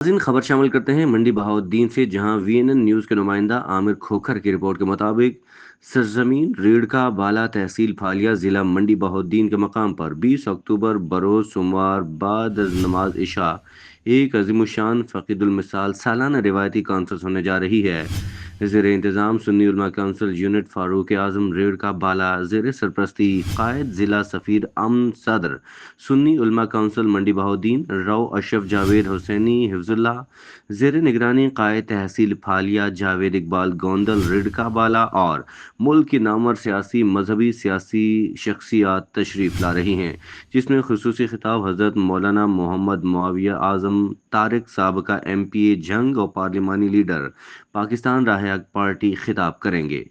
ناظرین خبر شامل کرتے ہیں منڈی بہاؤالدین سے، جہاں وی این این نیوز کے نمائندہ عامر کھوکھر کی رپورٹ کے مطابق سرزمین ریڑکا بالا تحصیل پھالیا ضلع منڈی بہاؤالدین کے مقام پر 20 اکتوبر بروز سوموار بعد از نماز عشاء ایک عظیم الشان فقید المثال سالانہ روایتی کانفرنس ہونے جا رہی ہے۔ زیر انتظام سنی علماء کونسل یونٹ فاروق اعظم ریڑکا بالا، زیر سرپرستی قائد ضلع سفیر امن صدر سنی علماء کونسل منڈی بہاؤالدین رو اشرف جاوید حسینی حفظ اللہ، زیر نگرانی قائد تحصیل پھالیا جاوید اقبال گوندل ریڑکا بالا اور ملک کی نامور سیاسی مذہبی سیاسی شخصیات تشریف لا رہی ہیں، جس میں خصوصی خطاب حضرت مولانا محمد معاویہ اعظم طارق سابقہ ایم پی اے جنگ اور پارلیمانی لیڈر پاکستان راہ حق پارٹی خطاب کریں گے۔